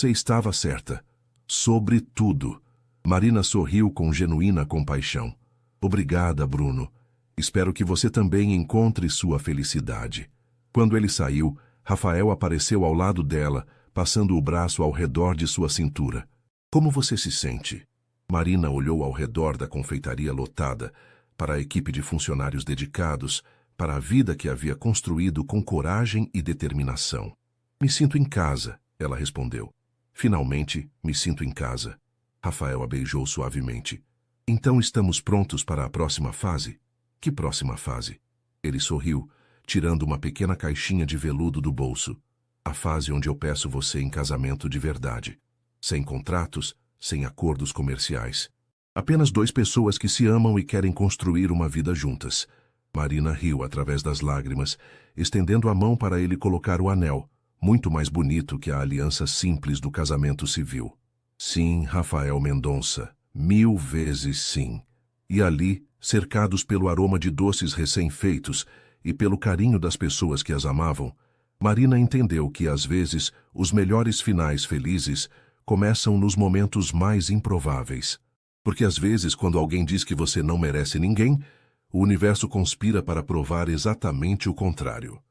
estava certa. Sobre tudo. Marina sorriu com genuína compaixão. Obrigada, Bruno. Espero que você também encontre sua felicidade. Quando ele saiu, Rafael apareceu ao lado dela, passando o braço ao redor de sua cintura. Como você se sente? Marina olhou ao redor da confeitaria lotada, para a equipe de funcionários dedicados, para a vida que havia construído com coragem e determinação. Me sinto em casa, ela respondeu. Finalmente, me sinto em casa. Rafael a beijou suavemente. Então estamos prontos para a próxima fase? Que próxima fase? Ele sorriu, tirando uma pequena caixinha de veludo do bolso. A fase onde eu peço você em casamento de verdade. Sem contratos, sem acordos comerciais. Apenas 2 pessoas que se amam e querem construir uma vida juntas. Marina riu através das lágrimas, estendendo a mão para ele colocar o anel, muito mais bonito que a aliança simples do casamento civil. Sim, Rafael Mendonça, 1000 vezes sim. E ali, cercados pelo aroma de doces recém-feitos e pelo carinho das pessoas que as amavam, Marina entendeu que, às vezes, os melhores finais felizes começam nos momentos mais improváveis. Porque, às vezes, quando alguém diz que você não merece ninguém, o universo conspira para provar exatamente o contrário.